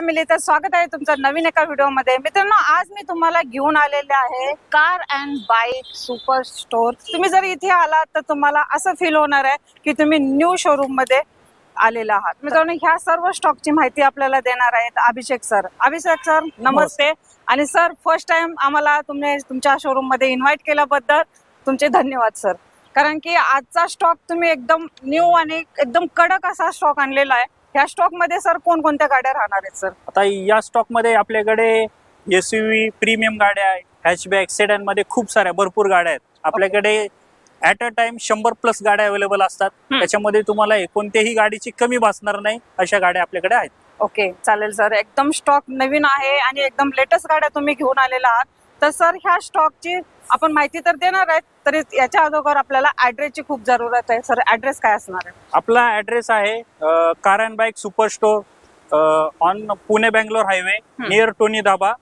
Family, तर स्वागत आहे तुमचं नवीन एका व्हिडिओ मध्ये। मित्रांनो, आज मी तुम्हाला घेऊन आलेले आहे car and bike super store. तुम्ही जर इथे आलात तर तुम्हाला असं फील होणार आहे की तुम्ही न्यू शोरूम मध्ये आलेला आहात। मित्रांनो, ह्या सर्व स्टॉकची माहिती आपल्याला देणार आहेत अभिषेक सर। अभिषेक सर, नमस्ते। आणि सर, फर्स्ट टाइम आम्हाला तुमच्या शोरूम मध्ये इन्व्हाइट केल्याबद्दल तुमचे धन्यवाद सर। कारण की आजचा स्टॉक तुम्ही एकदम न्यू आणि एकदम कडक असा स्टॉक आणलेला आहे। या स्टॉक मध्ये सर कोणकोणत्या गाड्या राहणार आहेत सर? आता या स्टॉक मध्ये आपल्याकडे एसयूव्ही, प्रीमियम गाड्या आहेत, हॅचबॅक, सेडन मध्ये खूप साऱ्या भरपूर गाड्या आहेत आपल्याकडे। ऍट अ टाइम 100+ गाड्या अवेलेबल असतात। त्याच्यामध्ये तुम्हाला कोणत्याही गाडीची कमी भासणार नाही अशा गाड्या आपल्याकडे आहेत। ओके, चालेल सर। एकदम स्टॉक नवीन आहे आणि एकदम लेटेस्ट गाड्या तुम्ही घेऊन आलेला आहात। तर सर, ह्या स्टॉकची आपण माहिती तर देणार आहेत, तरी याच्या अगोदर आपल्याला ऍड्रेसची खूप जरूरत आहे। सर, ऍड्रेस काय असणार आहे? आपला ऍड्रेस आहे car and bike super store on Pune Bangalore highway, near Tony dhaba,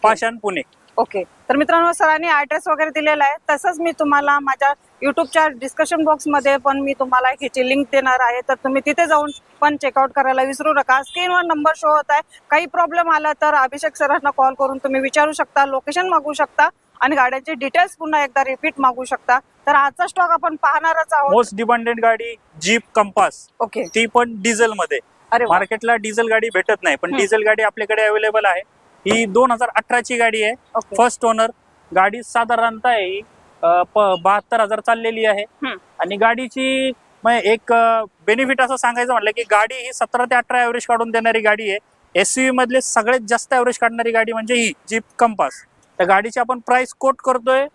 Pashan, Pune. Okay, तर मित्रांनो, सरांनी ऍड्रेस वगैरे दिलेला आहे। तसंच मी तुम्हाला माझ्या युट्यूबच्या डिस्कशन बॉक्स मध्ये पण मी तुम्हाला ह्याची लिंक देणार आहे, तर तुम्ही तिथे जाऊन पण चेकआउट करायला विसरू नका। स्क्रीनवर नंबर शो होत आहे। काही प्रॉब्लेम आला तर अभिषेक सरांना कॉल करून तुम्ही विचारू शकता, लोकेशन मागू शकता आणि गाड्यांचे डिटेल्स पुन्हा एकदा रिपीट मागू शकता। तर आजचा स्टॉक आपण पाहणारच आहोत। मोस्ट डिमांडेड गाडी जीप कंपास, ओके, ती पण डिझेल मध्ये। मार्केटला डिझेल गाडी भेटत नाही, पण डिझेल गाडी आपल्याकडे अवेलेबल आहे। ही 2018 ची गाडी आहे, फर्स्ट ओनर गाडी। साधारणतः 72,000 चाललेली आहे। आणि गाडीची एक बेनिफिट असं सांगायचं म्हटलं की गाडी ही 17 ते 18 ऍव्हरेज काढून देणारी गाडी आहे। एसयूव्ही मधले सगळ्यात जास्त ऍव्हरेज काढणारी गाडी म्हणजे ही जीप कंपास। त्या गाडीची आपण प्राइस कोट करतोय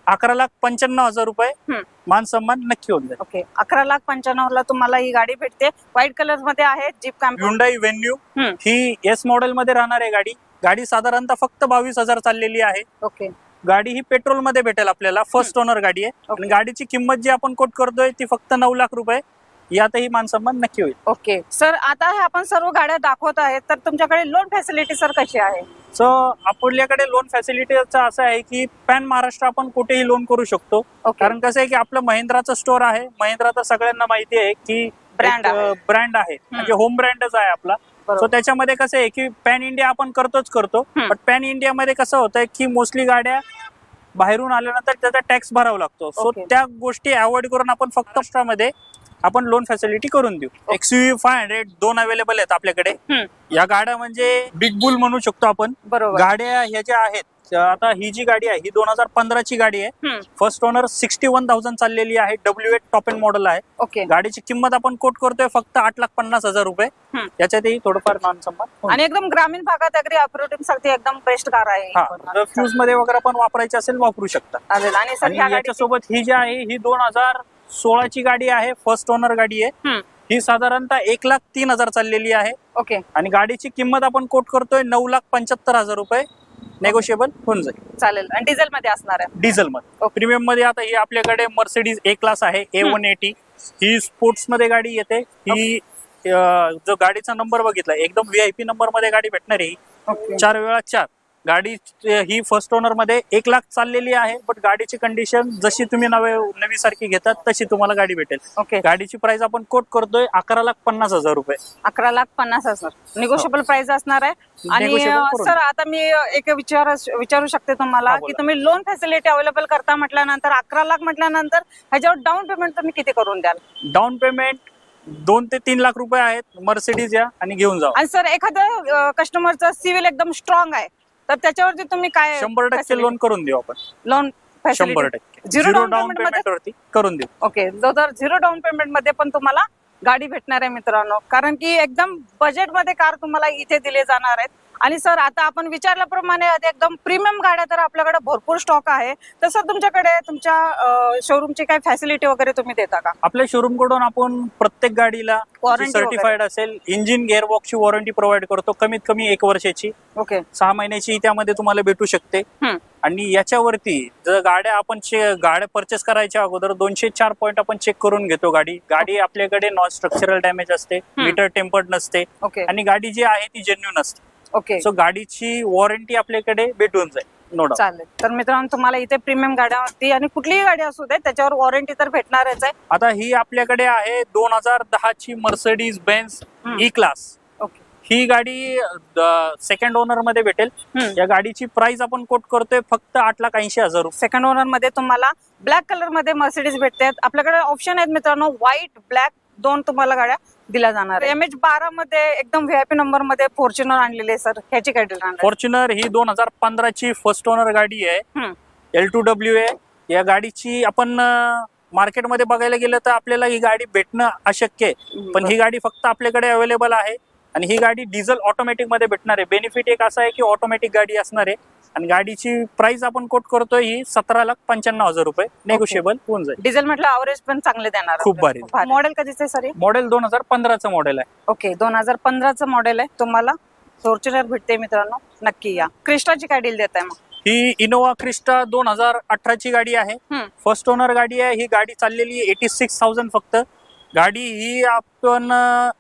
11,95,000 रुपये। मान सन्मान नक्की होऊन जाईल। ओके, 11,95,000 ला तुम्हाला ही गाडी भेटते। व्हाईट कलर मध्ये आहे जीप कंपास। Hyundai Venue ही एस मॉडेल मध्ये राहणार आहे गाडी। गाडी साधारणतः फक्त 22,000 चाललेली आहे। ओके, गाडी ही पेट्रोल मध्ये भेटेल आपल्याला, फर्स्ट ओनर गाडी आहे। आणि गाडीची किंमत जी आपण कोट करतोय ती फक्त 9 लाख रुपये। यातही मान सन्मान नक्की होईल। ओके सर, आता हे आपण सर्व गाड्या दाखवत आहेत, तर तुमच्याकडे लोन फॅसिलिटी सर कशी आहे? सो आपल्याकडे लोन फॅसिलिटीचं असं आहे की पॅन महाराष्ट्र आपण कुठेही लोन करू शकतो। कारण कसं आहे की आपलं महिंद्राचं स्टोर आहे। महिंद्रा तर सगळ्यांना माहिती आहे की ब्रँड आहे, म्हणजे होम ब्रँडच आहे आपला। सो त्याच्यामध्ये कसं आहे की पॅन इंडिया आपण करतो, पण पॅन इंडिया मध्ये कसं होतंय की मोस्टली गाड्या बाहेरून आल्यानंतर त्याचा टॅक्स भरावा लागतो। सो त्या गोष्टी अवॉइड करून आपण फक्त मध्ये आपण लोन फॅसिलिटी करून देऊ। एक्सयूव्ही 500 2 अवेलेबल आहेत आपल्याकडे। या गाड्या म्हणजे बिग बुल म्हणू शकतो आपण। गाड्या ह्या ज्या आहेत, आता ही जी गाडी आहे ही 2015 ची गाडी आहे। फर्स्ट ओनर 61,000 चाललेली आहे। W8 टॉप एंड मॉडेल आहे। गाडीची किंमत आपण कोट करतोय फक्त 8,50,000 रुपये। याच्यातही थोडंफार मान सन्मान आणि एकदम ग्रामीण भागात अगदी ऑपरेटिंग साठी एकदम बेस्ट कार आहे। फ्यूज मध्ये वगैरे पण वापरायची असेल वापरू शकता। आणि याच्यासोबत ही जी आहे ही 2016 ची गाडी आहे, फर्स्ट ओनर गाडी आहे। ही साधारणतः 1,03,000 चाललेली आहे। ओके, आणि गाडीची किंमत आपण कोट करतोय 9,75,000 रुपये। नेगोशिएबल होऊन जाईल। चालेल। आणि डिझेल मध्ये असणार आहे? डिझेल मध्ये। प्रीमियम मध्ये आता ही आपल्याकडे मर्सिडीज ए क्लास आहे, A180। ही स्पोर्ट्स मध्ये गाडी येते। ही जो गाडीचा नंबर बघितला एकदम VIP नंबर मध्ये गाडी भेटणार आहे। 4x4 गाडी ही फर्स्ट ओनर मध्ये 1 लाख चाललेली आहे। बट गाडीची कंडिशन जशी तुम्ही नवी सारखी घेतात तशी तुम्हाला गाडी भेटेल। गाडीची प्राइस आपण कोट करतोय 11,50,000 रुपये। 11,50,000 निगोशिएबल प्राइस असणार आहे। आणि सर, आता मी एक विचारू शकते तुम्हाला की तुम्ही लोन फॅसिलिटी अवेलेबल करता म्हटल्यानंतर 11 लाख म्हटल्यानंतर ह्याच्यावर डाऊन पेमेंट तुम्ही किती करून द्याल? डाऊन पेमेंट 2 ते 3 लाख रुपये आहेत। मर्सिडीज या आणि घेऊन जा। आणि सर, एखाद्या कस्टमरचा सिव्हिल एकदम स्ट्रॉंग आहे तर त्याच्यावरती तुम्ही काय 100% लोन करून देऊ आपण। लोन 100% झिरो डाऊन पेमेंट वरती करून देऊ। ओके, जर झिरो डाऊन पेमेंट मध्ये पण तुम्हाला गाडी भेटणार आहे मित्रांनो। कारण की एकदम बजेट मध्ये कार तुम्हाला इथे दिले जाणार आहेत। आणि सर, आता आपण विचारल्याप्रमाणे एकदम प्रीमियम गाड्या तर आपल्याकडे भरपूर स्टॉक आहे। तसं तुमच्याकडे तुमच्या शोरूमची काही फॅसिलिटी वगैरे तुम्ही देता का? आपल्या शोरूम कडून आपण प्रत्येक गाडीला सर्टिफाईड असेल इंजिन गिअरबॉक्सची वॉरंटी प्रोव्हाइड करतो, कमीत कमी 1 वर्षाची। 6 महिन्याची त्यामध्ये तुम्हाला भेटू शकते। आणि याच्यावरती जर गाड्या परचेस करायच्या अगोदर 204 पॉईंट आपण चेक करून घेतो। गाडी आपल्याकडे नॉन स्ट्रक्चरल डॅमेज असते, मीटर टेम्पर्ड नसते, आणि गाडी जी आहे ती जेन्युइन असते। सो गाडीची वॉरंटी आपल्याकडे भेटून जाईल, नो डाऊट। चालेल। तर मित्रांनो, तुम्हाला इथे प्रीमियम गाड्यांवरती आणि कुठलीही गाडी असू दे त्याच्यावर वॉरंटी तर भेटणारच आहे। आता ही आपल्याकडे आहे 2010 ची मर्सिडीज बेन्झ ई क्लास। ही गाडी सेकंड ओनर मध्ये भेटेल. या गाडीची प्राइस आपण कोट करतोय फक्त 8,80,000 रुपये. सेकंड ओनर मध्ये तुम्हाला ब्लॅक कलर मध्ये मर्सिडीज भेटते. आपल्याकडे ऑप्शन आहेत मित्रांनो, व्हाईट ब्लॅक दोन तुम्हाला गाड्या दिल्या जाणार. MH12 मध्ये एकदम व्हीआयपी नंबर मध्ये फॉर्च्युनर आणलेली आहे सर, ह्याची काय डिटेल? फॉर्च्युनर ही 2015 ची फर्स्ट ओनर गाडी आहे. L2W आहे. या गाडीची आपण मार्केटमध्ये बघायला गेलं तर आपल्याला ही गाडी भेटणं अशक्य आहे, पण ही गाडी फक्त आपल्याकडे अवेलेबल आहे. आणि ही गाडी डिझेल ऑटोमॅटिक मध्ये भेटणार आहे. बेनिफिट एक असा आहे की ऑटोमॅटिक गाडी असणार आहे. आणि गाडीची प्राइस आपण कोट करतोय ही 17,95,000 रुपये. नेगोशिएबल होऊन जाईल. डिझेल म्हटलं अवरेज पण चांगले देणार. खूप भारी. मॉडेल कधीच आहे सर? मॉडेल 2015चं मॉडेल आहे. ओके, 2015चं मॉडेल आहे. तुम्हाला फॉर्च्युनर भेटते मित्रांनो, नक्की या. क्रिस्टाची काय डील देत आहे मग? ही इनोवा क्रिस्टा 2018 ची गाडी आहे. फर्स्ट ओनर गाडी आहे. ही गाडी चाललेली 86,000 फक्त. गाडी ही आपण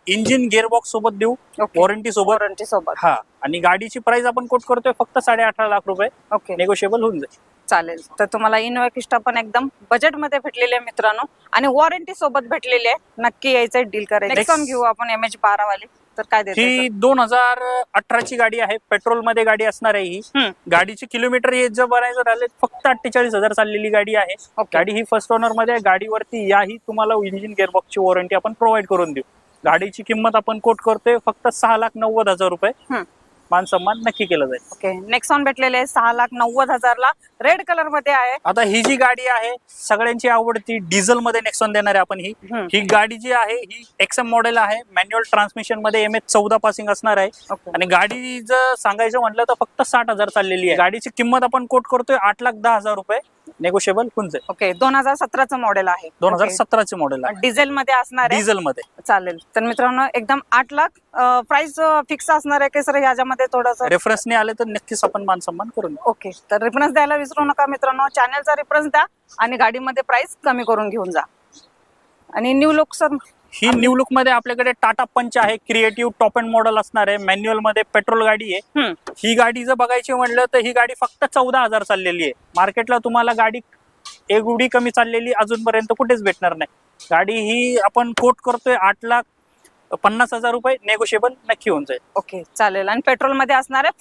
इंजिन गिअरबॉक्स सोबत देऊ, वॉरंटी सोबत. हा, आणि गाडीची प्राइस आपण कोट करतोय फक्त 18.5 लाख रुपये. ओके, नेगोशिएबल होऊन जाईल. चालेल. तर तुम्हाला इनोवा क्रिस्टा पण एकदम बजेट मध्ये भेटलेली आहे मित्रांनो, आणि वॉरंटी सोबत भेटलेली आहे. नक्की यायचं डील करायचं. नेक्स्ट घेऊ आपण MH12 वाली. तर काय देते? ही 2018 ची गाडी आहे. पेट्रोल मध्ये गाडी असणार आहे. ही गाडीची किलोमीटर हे जर बनायचं झाले फक्त 48,000 चाललेली गाडी आहे. गाडी ही फर्स्ट ओनर मध्ये आहे. गाडीवरती याही तुम्हाला इंजिन गिअरबॉक्सची वॉरंटी आपण प्रोव्हाइड करून देऊ. गाडीची किंमत आपण कोट करतोय फक्त 6,90,000 रुपये. मान सन्मान नक्की केलं जाईल. ओके, नेक्सॉन भेटलेले आहे 6,90,000 ला. रेड कलर मध्ये आहे. आता ही जी गाडी आहे सगळ्यांची आवडती डिझेल मध्ये नेक्सॉन देणार आहे आपण. ही गाडी जी आहे ही XM मॉडेल आहे. मॅन्युअल ट्रान्समिशन मध्ये MH14 पासिंग असणार आहे. आणि गाडी जर सांगायचं म्हटलं तर फक्त 60,000 चाललेली आहे. गाडीची किंमत आपण कोट करतोय 8,10,000 रुपये. नेगोशिएबल होऊन जाईल. ओके, 2017चं मॉडेल आहे. 2017चे मॉडेल आहे. डिझेल मध्ये असणार आहे. डिझेल मध्ये. चालेल. तर मित्रांनो एकदम 8 लाख प्राइस फिक्स असणार आहे की सर ह्याच्यामध्ये थोडंसं रेफरन्सने आले तर नक्कीच आपण मान सन्मान करून. ओके, तर रेफरन्स द्यायला विसरू नका मित्रांनो. चॅनलचा रेफरन्स द्या आणि गाडीमध्ये प्राइस कमी करून घेऊन जा. आणि न्यू लुक सर? ही न्यू लुक मध्ये आपल्याकडे टाटा पंच आहे. क्रिएटिव्ह टॉप एंड मॉडेल असणार आहे. मॅन्युअल मध्ये पेट्रोल गाडी आहे. ही गाडी जर बघायची म्हटलं तर ही गाडी फक्त 14,000 चाललेली आहे. मार्केटला तुम्हाला गाडी एवढी कमी चाललेली अजूनपर्यंत कुठेच भेटणार नाही. गाडी ही आपण कोट करतोय 8,50,000 रुपये. नेगोशिएबल नक्की होऊन जाईल. ओके, चालेल. आणि पेट्रोल मध्ये असणार आहे.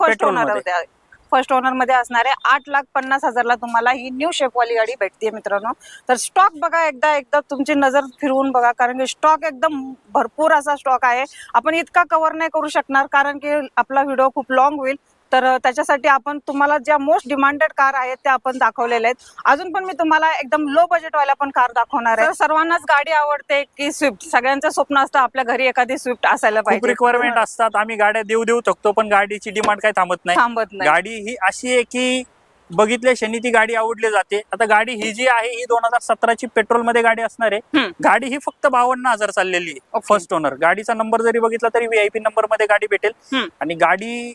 फर्स्ट ओनर मध्ये असणार आहे. 8,50,000 ला तुम्हाला ही न्यू शेप वाली गाडी भेटते मित्रांनो. तर स्टॉक बघा, एकदा तुमची नजर फिरवून बघा, कारण की स्टॉक एकदम भरपूर असा स्टॉक आहे. आपण इतका कव्हर नाही करू शकणार कारण की आपला व्हिडिओ खूप लॉंग होईल. तर त्याच्यासाठी आपण तुम्हाला ज्या मोस्ट डिमांडेड कार आहेत त्या आपण दाखवलेल्या आहेत. अजून पण मी तुम्हाला एकदम लो बजेट वाल्या पण कार दाखवणार आहे. सर्वांनाच गाडी आवडते की स्विफ्ट? सगळ्यांचं स्वप्न असतं आपल्या घरी एखादी स्विफ्ट असायला पाहिजे. रिक्वायरमेंट असतात. आम्ही गाड्या देऊ थकतो, पण गाडीची डिमांड काही थांबत नाही. गाडी ही अशी आहे की बघितल्या क्षणी ती गाडी आवडली जाते. आता गाडी ही जी आहे ही 2017 ची पेट्रोल मध्ये गाडी असणार आहे. गाडी ही फक्त 52,000 चाललेली आहे. First owner. गाडीचा नंबर जरी बघितला तरी VIP नंबर मध्ये गाडी भेटेल. आणि गाडी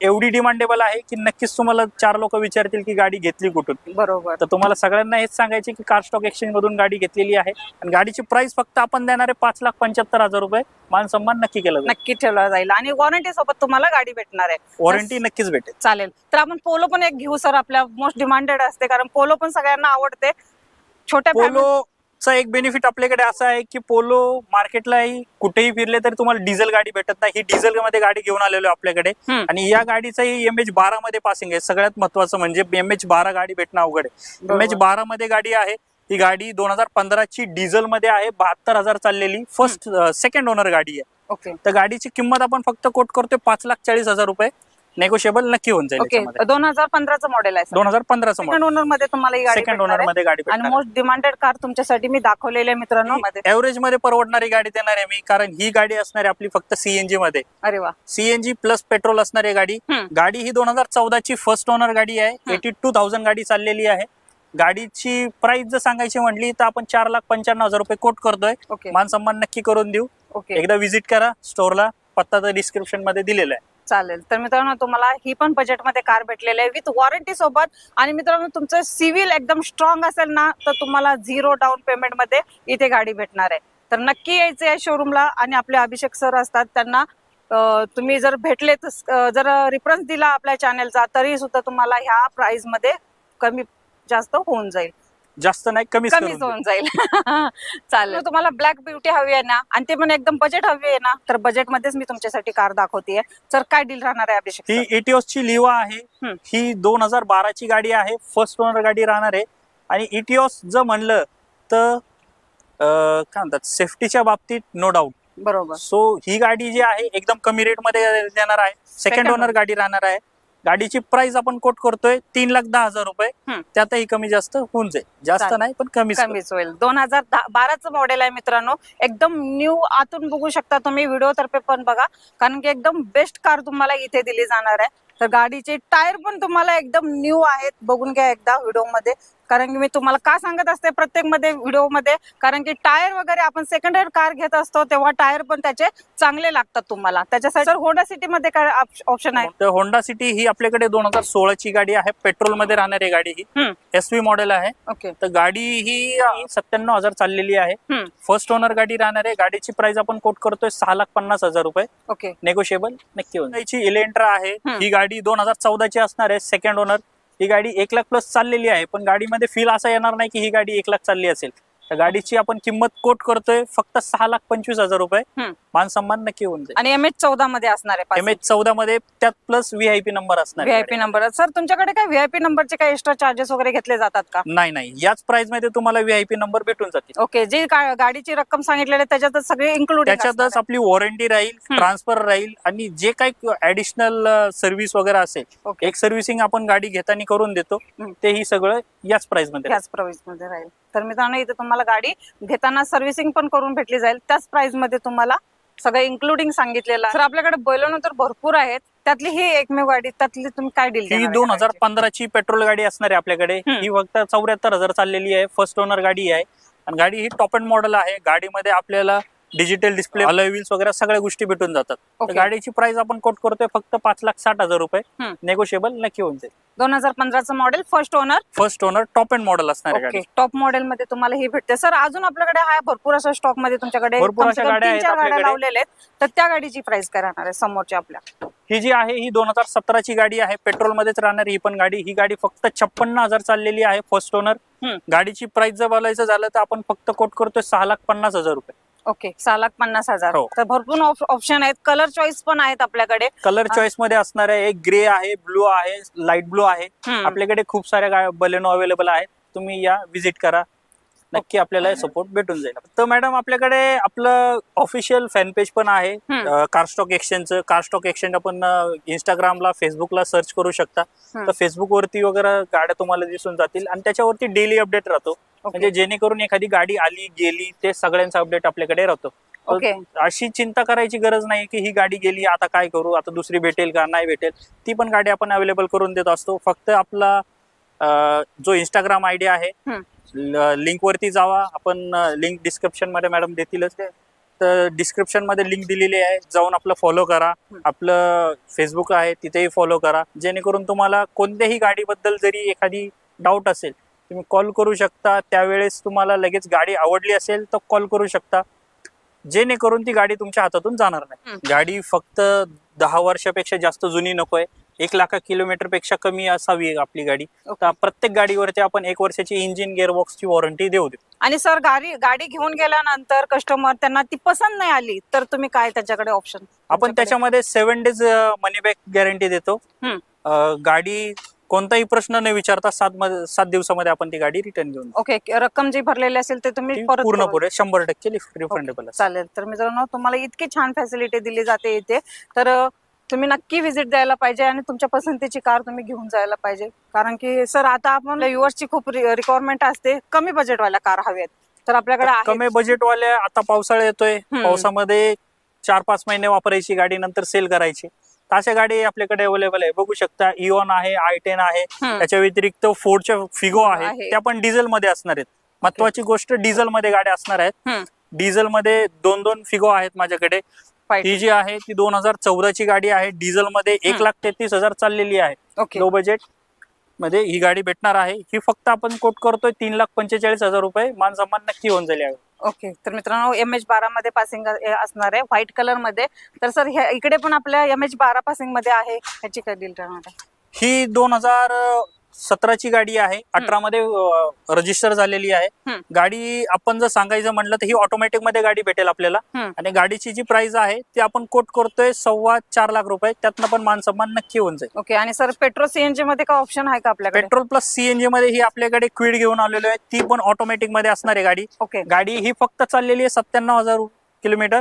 एवढी डिमांडेबल आहे की नक्कीच तुम्हाला 4 लोक विचारतील की गाडी घेतली कुठून. बरोबर. तर तुम्हाला सगळ्यांना हेच सांगायचे की कार स्टॉक एक्सचेंज मधून गाडी घेतलेली आहे. आणि गाडीची प्राइस फक्त आपण देणार आहे 5,75,000 रुपये. मान सन्मान नक्की केला जाईल. नक्की ठेवला जाईल. आणि वॉरंटी सोबत तुम्हाला गाडी भेटणार आहे. वॉरंटी नक्कीच भेटेल. चालेल. तर आपण पोलो पण एक घेऊ सर. आपल्या मोस्ट डिमांडेड असते कारण पोलो पण सगळ्यांना आवडते. छोट्या पोलोचा एक बेनिफिट आपल्याकडे असा आहे की पोलो मार्केटलाही कुठेही फिरले तरी तुम्हाला डिझेल गाडी भेटत नाही. ही डिझेल मध्ये गाडी घेऊन आलेलो आपल्याकडे. आणि या गाडीचाही MH12 मध्ये पासिंग आहे. सगळ्यात महत्वाचं म्हणजे MH12 गाडी भेटणं अवघड आहे. MH12 मध्ये गाडी आहे. ही गाडी 2015 ची डिझेल मध्ये आहे. 72,000 चाललेली सेकंड ओनर गाडी आहे. ओके, तर गाडीची किंमत आपण फक्त कोट करतोय 5,40,000 रुपये. नेगोशिएबल नक्की होऊन जाईल. ओके, 2015चं मॉडेल आहे. 2015चं सेकंड ओनर मध्ये तुम्हाला ही गाडी सेकंड ओनर मध्ये गाडी. आणि मोस्ट डिमांडेड कार तुमच्यासाठी मी दाखवलेली आहे मित्रांनो. एव्हरेज मध्ये परवडणारी गाडी देणार आहे मी, कारण ही गाडी असणार आहे आपली फक्त CNG मध्ये. अरे वा. CNG प्लस पेट्रोल असणार आहे गाडी. गाडी ही 2014 ची फर्स्ट ओनर गाडी आहे. 82,000 गाडी चाललेली आहे. गाडीची प्राइस जर सांगायची म्हटली तर आपण 4,95,000 रुपये कोट करतोय. मान सन्मान नक्की करून देऊ. एकदा व्हिजिट करा स्टोअरला. पत्ता तर डिस्क्रिप्शन मध्ये दिलेला आहे. चालेल. तर मित्रांनो तुम्हाला ही पण बजेटमध्ये कार भेटलेली आहे विथ वॉरंटी सोबत. आणि मित्रांनो तुमचं सिव्हिल एकदम स्ट्रॉंग असेल ना तर तुम्हाला 0 डाऊन पेमेंट मध्ये इथे गाडी भेटणार आहे. तर नक्की यायचं आहे शोरूमला. आणि आपले अभिषेक सर असतात, त्यांना तुम्ही जर भेटले जर रेफरन्स दिला आपल्या चॅनलचा तरी सुद्धा तुम्हाला ह्या प्राइस मध्ये कमी जास्त होऊन जाईल. जास्त नाही, कमीच होऊन जाईल. चालेल. तुम्हाला ब्लॅक ब्युटी हवी आहे ना, आणि ते पण एकदम बजेट हवी आहे ना, तर बजेट मध्येच मी तुमच्यासाठी कार दाखवतेय. तर काय डील राहणार आहे अभिषेक? ही इटिओस ची लिवा आहे. ही 2012 ची गाडी आहे, फर्स्ट ओनर गाडी राहणार आहे. आणि इटिओस जर म्हणलं तर काय म्हणतात, सेफ्टीच्या बाबतीत नो डाऊट. बरोबर. सो ही गाडी जी आहे एकदम कमी रेट मध्ये देणार आहे. सेकंड ओनर गाडी राहणार आहे. गाडीची प्राइस आपण कोट करतोय 3,10,000 रुपये. त्यातही कमी जास्त होऊन जाईल, जास्त नाही पण कमीच होईल. 2012चं मॉडेल आहे मित्रांनो, एकदम न्यू. आतून बघू शकता तुम्ही, व्हिडिओ तर्फे पण बघा, कारण की एकदम बेस्ट कार तुम्हाला इथे दिली जाणार आहे. तर गाडीचे टायर पण तुम्हाला एकदम न्यू आहेत, बघून घ्या एकदा व्हिडिओ मध्ये. कारण की मी तुम्हाला का सांगत असते प्रत्येक व्हिडिओ मध्ये, कारण की टायर वगैरे आपण सेकंड हँड कार घेत असतो तेव्हा टायर पण त्याचे चांगले लागतात तुम्हाला. त्याच्यासाठी सर होंडा सिटी मध्ये काय ऑप्शन आहे? तर होंडा सिटी ही आपल्याकडे 2016 ची गाडी आहे, पेट्रोल मध्ये राहणारी गाडी. ही SV मॉडेल आहे. ओके. तर गाडी ही 97,000 चाललेली आहे. फर्स्ट ओनर गाडी राहणार आहे. गाडीची प्राइस आपण कोट करतोय 6,50,000 रुपये. ओके. नेगोशिएबल नक्की होईल. याची इलेंट्रा आहे, ही गाडी 2014 ची असणार आहे, सेकंड ओनर. ही गाडी 1,00,000 प्लस चाललेली आहे, पण गाडीमध्ये फील असा येणार नाही की ही गाडी 1,00,000 चालली असेल. तर गाडीची आपण किंमत कोट करतोय फक्त 6,25,000 रुपये. मान सन्मान नक्की होऊन जाईल. आणि MH14 मध्ये असणार आहे. MH14 मध्ये त्यात प्लस VIP नंबर असणार. VIP number. सर तुमच्याकडे काय VIP नंबरचे काय एक्स्ट्रा चार्जेस वगैरे घेतले जातात का? नाही, याच प्राइस मध्ये तुम्हाला VIP नंबर भेटून जातील. ओके. जी गाडीची रक्कम सांगितलेली त्याच्यातच सगळे इन्क्लूड, त्याच्यातच आपली वॉरंटी राहील, ट्रान्सफर राहील, आणि जे काही ऍडिशनल सर्व्हिस वगैरे असेल, एक सर्व्हिसिंग आपण गाडी घेताना करून देतो, तेही सगळं याच प्राइस मध्ये राहील. तर मित्रांनो, इथे तुम्हाला गाडी घेताना सर्व्हिसिंग पण करून भेटली जाईल, त्याच प्राइस मध्ये तुम्हाला सगळं इन्क्लुडिंग सांगितलेलं. तर आपल्याकडे बोलेनो तर भरपूर आहेत, त्यातली ही एकमेव गाडी, त्यातली तुम्ही काय डील? ही 2015 ची पेट्रोल गाडी असणार आहे आपल्याकडे. ही फक्त 74,000 चाललेली आहे, फर्स्ट ओनर गाडी आहे. आणि गाडी ही टॉप एंड मॉडेल आहे. गाडीमध्ये आपल्याला डिजिटल डिस्प्ले, अलॉय व्हील्स वगैरे सगळ्या गोष्टी भेटून जातात. गाडीची प्राइस आपण कोट करतोय फक्त 5,60,000 रुपये. नेगोशिएबल नक्की होऊन जाईल. 2015चं model, first owner top end model असणार आहे गाडी. टॉप मॉडेल मध्ये तुम्हाला ही भेटते. सर अजून आपल्याकडे आहे भरपूर असं स्टॉक मध्ये, तुमच्याकडे भरपूर अशा गाड्या आहेत लावलेल्या आहेत. तर त्या गाडीची प्राइस काय राहणार आहे समोरच्या आपल्या? ही जी आहे ही 2017 ची गाडी आहे, पेट्रोल मध्येच राहणार ही पण गाडी. ही गाडी फक्त 56,000 चाललेली आहे, फर्स्ट ओनर. गाडीची प्राइस जर बोलायचं झालं तर आपण फक्त कोट करतोय 6,50,000 रुपये. ओके. 6,50,000. तर भरपूर ऑप्शन आहेत, कलर चॉईस पण आहेत आपल्याकडे. कलर चॉईस मध्ये असणार आहे, एक ग्रे आहे, ब्लू आहे, लाईट ब्लू आहे. आपल्याकडे खूप साऱ्या बलेनो अवेलेबल आहेत. तुम्ही या, विजिट करा, नक्की आपल्याला सपोर्ट भेटून जाईल. तर मॅडम आपल्याकडे आपलं ऑफिशियल फॅन पेज पण आहे कारस्टॉक एक्सचेंजचं. कारस्टॉक एक्सचेंज आपण इंस्टाग्रामला, फेसबुकला सर्च करू शकता. तर फेसबुक वरती वगैरे गाड्या तुम्हाला दिसून जातील, आणि त्याच्यावरती डेली अपडेट राहतो. म्हणजे जेणेकरून एखादी गाडी आली गेली ते सगळ्यांचा अपडेट आपल्याकडे राहतो. अशी चिंता करायची गरज नाही की ही गाडी गेली आता काय करू, आता दुसरी भेटेल का नाही भेटेल. ती पण गाडी आपण अवेलेबल करून देत असतो. फक्त आपला जो इंस्टाग्राम आयडी आहे, लिंक वरती जावा. आपण लिंक डिस्क्रिप्शन मध्ये मॅडम देतीलच, तर डिस्क्रिप्शन मध्ये लिंक दिलेली आहे, जाऊन आपलं फॉलो करा. आपलं फेसबुक आहे तिथेही फॉलो करा, जेणेकरून तुम्हाला कोणत्याही गाडीबद्दल जरी एखादी डाऊट असेल तुम्ही कॉल करू शकता. त्यावेळेस तुम्हाला लगेच गाडी आवडली असेल तर कॉल करू शकता, जेणेकरून ती गाडी तुमच्या हातातून जाणार नाही. गाडी फक्त 10 वर्षापेक्षा जास्त जुनी नकोय, 1,00,000 किलोमीटर पेक्षा कमी असावी आपली गाडी. तर प्रत्येक गाडीवरती आपण 1 वर्षाची इंजिन गिअरबॉक्सची वॉरंटी देऊ. आणि सर गाडी घेऊन गेल्यानंतर कस्टमर त्यांना ती पसंत नाही आली तर तुम्ही काय त्याच्याकडे ऑप्शन? आपण त्याच्यामध्ये 7 डेज मनी बॅक गॅरंटी देतो. गाडी कोणताही प्रश्न न विचारता 7 दिवसामध्ये आपण ती गाडी रिटर्न घेऊन. ओके. रक्कम जी भरलेली असेल ते तुम्ही पूर्णपणे 100% रिफंडेबल. चालेल. तर मित्रांनो, तुम्हाला इतकी छान फॅसिलिटी दिली जाते इथे, तर तुम्ही नक्की व्हिजिट द्यायला पाहिजे आणि तुमच्या पसंतीची कार तुम्ही घेऊन जायला पाहिजे. कारण की सर आता आपण युवर्सची खूप रिक्वायरमेंट असते, कमी बजेटवाल्या कार हव्यात. तर आपल्याकडे कमी बजेटवाल्या, आता पावसाळा येतोय, पावसामध्ये 4-5 महिने वापरायची गाडी, नंतर सेल करायची, अशा गाडी आपल्याकडे अवेलेबल आहे. बघू शकता, इओन आहे, i10 आहे. त्याच्या व्यतिरिक्त फोर्डच्या फिगो आहे, त्या पण डिझेल मध्ये असणार आहेत. महत्वाची गोष्ट, डिझेल मध्ये गाड्या असणार आहेत. डिझेल मध्ये 2 फिगो आहेत माझ्याकडे. ही जी आहे ती 2014 ची गाडी आहे, डिझेल मध्ये 1,33,000 चाललेली आहे. लो बजेट मध्ये ही गाडी भेटणार आहे. ही फक्त आपण कोट करतोय 3,45,000 रुपये. मान सन्मान नक्की होऊन जाईल. ओके. तर मित्रांनो, MH12 मध्ये पासिंग असणार आहे, व्हाईट कलर मध्ये. तर सर इकडे पण आपल्या MH12 पासिंग मध्ये आहे, ह्याची काय डील राहणार आहे? ही 2017ची गाडी आहे, 18 मध्ये रजिस्टर झालेली आहे. गाडी आपण जर सांगायचं म्हटलं तर ही ऑटोमॅटिक मध्ये गाडी भेटेल आपल्याला. आणि गाडीची जी प्राइस आहे ती आपण कोट करतोय 4.25 लाख रुपये. त्यातनं पण मान सन्मान नक्की होऊन जाईल. ओके. आणि सर पेट्रोल सीएनजी मध्ये का ऑप्शन आहे का आपल्याकडे? पेट्रोल प्लस सीएनजी मध्ये ही आपल्याकडे क्विड घेऊन आलेलो आहे, ती पण ऑटोमॅटिक मध्ये असणार आहे गाडी. ओके. गाडी ही फक्त चाललेली आहे 97,000 किलोमीटर.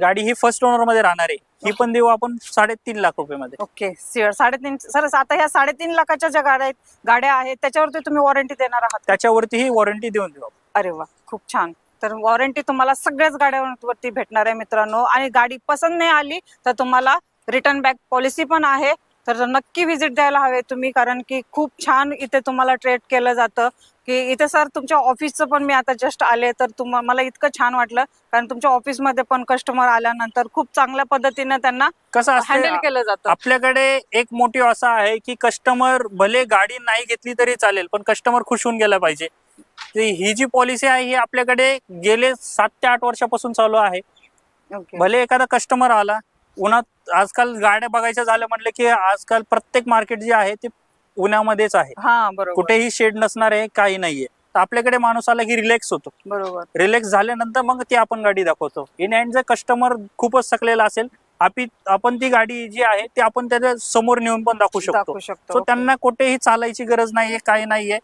गाडी ही फर्स्ट ओनर मध्ये राहणार आहे. ही पण देऊ आपण 3.5 लाख रुपये मध्ये. ओके. 3.5 सर. आता ह्या 3.5 लाखाच्या ज्या गाड्या आहेत त्याच्यावरती तुम्ही वॉरंटी देणार आहात? त्याच्यावरती ही वॉरंटी देऊन देऊ. अरे वा, खूप छान. तर वॉरंटी तुम्हाला सगळ्याच गाड्यांवरती भेटणार आहे मित्रांनो. आणि गाडी पसंत नाही आली तर तुम्हाला रिटर्न बॅक पॉलिसी पण आहे. तर नक्की व्हिजिट द्यायला हवे तुम्ही, कारण की खूप छान इथे तुम्हाला ट्रीट केलं जातं. की इथे सर तुमच्या ऑफिसचं पण मी आता जस्ट आले तर मला इतकं छान वाटलं, कारण तुमच्या ऑफिसमध्ये पण कस्टमर आल्यानंतर खूप चांगल्या पद्धतीने त्यांना कसं हँडल केलं जातं. आपल्याकडे एक मोटिव्ह असा आहे की कस्टमर भले गाडी नाही घेतली तरी चालेल, पण कस्टमर खुश होऊन गेला पाहिजे. ही जी पॉलिसी आहे ही आपल्याकडे गेले 7 ते 8 वर्षापासून चालू आहे. भले एखादा कस्टमर आला उन्हात, आजकाल गाड्या बघायच्या झालं म्हटलं की आजकाल प्रत्येक मार्केट जे आहे ते उन्हामध्येच आहे. कुठेही शेड नसणार आहे, काही नाहीये. तर आपल्याकडे माणूस आला की रिलॅक्स होतो. बरोबर. रिलॅक्स झाल्यानंतर मग ती आपण गाडी दाखवतो. इन हँड जर कस्टमर खूपच थकलेला असेल, आपण ती गाडी जी आहे ती आपण त्याच्या समोर नेऊन पण दाखवू शकतो. सो त्यांना कुठेही चालायची गरज नाहीये, काही नाहीये.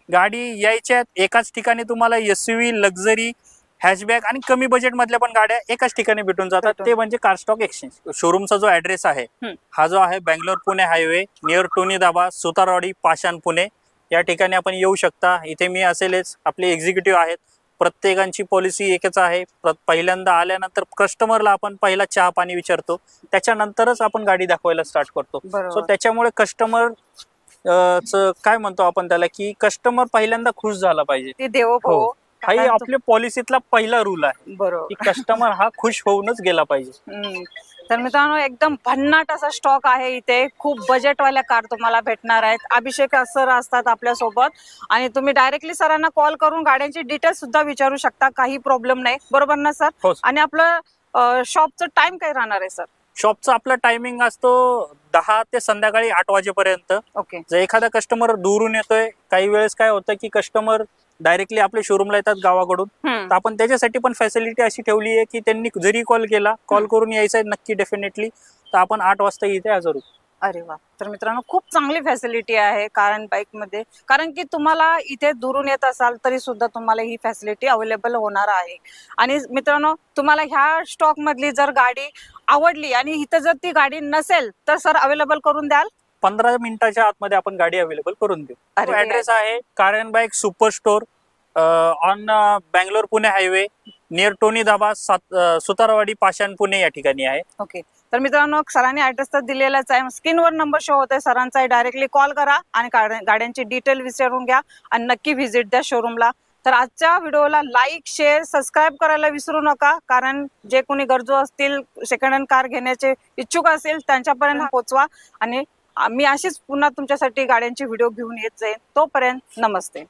गाडी यायच्या एकाच ठिकाणी तुम्हाला एसयूव्ही, लक्झरी, हॅशबॅक आणि कमी बजेट मधल्या पण गाड्या एकाच ठिकाणी भेटून जातात. ते म्हणजे कार स्टॉक एक्सचेंज. शोरूमचा जो ऍड्रेस आहे हा जो आहे Bangalore Pune highway near Tony दाबा, सुतारवाडी, पाषाण, पुणे या ठिकाणी आपण येऊ शकता. इथे मी असेलच, आपले एक्झिक्युटिव्ह आहेत. प्रत्येकांची पॉलिसी एकच आहे. पहिल्यांदा आल्यानंतर कस्टमरला आपण पहिला चहा पाणी विचारतो, त्याच्यानंतरच आपण गाडी दाखवायला स्टार्ट करतो. सो त्याच्यामुळे कस्टमर काय म्हणतो आपण त्याला, की कस्टमर पहिल्यांदा खुश झाला पाहिजे. हाही आपल्या पॉलिसीतला पहिला रूल आहे. बरोबर. की कस्टमर हा खुश होऊनच गेला पाहिजे. तर मित्रांनो एकदम भन्नाट असा स्टॉक आहे इथे. खूप बजेटवाल्या कार तुम्हाला भेटणार आहेत. अभिषेक सर असतात आपल्या सोबत आणि तुम्ही डायरेक्टली सरांना कॉल करून गाड्यांची डिटेल्स सुद्धा विचारू शकता. काही प्रॉब्लेम नाही, बरोबर ना सर? आणि आपलं शॉपचं टाइम काय राहणार आहे सर? शॉपचा आपला टायमिंग असतो 10 ते संध्याकाळी 8 वाजेपर्यंत. ओके. जर एखादा कस्टमर दूरून येतोय, काही वेळेस काय होतं की कस्टमर डायरेक्टली आपल्या शोरूमला येतात गावाकडून, तर आपण त्याच्यासाठी पण फॅसिलिटी अशी ठेवली आहे की त्यांनी जरी कॉल केला, कॉल करून यायचं आहे नक्की डेफिनेटली, तर आपण 8 वाजता इथे हजर होऊ. अरे वा. तर मित्रांनो खूप चांगली फॅसिलिटी आहे कार अँड बाईक मध्ये, कारण की तुम्हाला इथे दुरून येत असाल तरी सुद्धा तुम्हाला ही फॅसिलिटी अवेलेबल होणार आहे. आणि मित्रांनो तुम्हाला ह्या स्टॉक मधली जर गाडी आवडली आणि इथे जर ती गाडी नसेल तर सर अवेलेबल करून द्याल? 15 मिनिटाच्या आतमध्ये आपण गाडी अवेलेबल करून देऊ. ऍड्रेस आहे car and bike super store on Bangalore Pune highway near Tony दाबा, सुतारवाडी, पाषाण, पुणे या ठिकाणी आहे. ओके. तर मित्रांनो सरांनी ऍड्रेस तर दिलेलाच आहे, स्क्रीनवर नंबर शो होतोय सरांचा. डायरेक्टली कॉल करा आणि गाड्यांची डिटेल विचारून घ्या आणि नक्की व्हिजिट द्या शोरूमला. तर आजच्या व्हिडिओला लाईक, शेअर, सबस्क्राईब करायला विसरू नका, कारण जे कोणी गरजू असतील, सेकंड हँड कार घेण्याचे इच्छुक असतील त्यांच्यापर्यंत पोहोचवा. आणि मी अशीच पुन्हा तुमच्यासाठी गाड्यांची व्हिडिओ घेऊन येत जाईन. तोपर्यंत नमस्ते.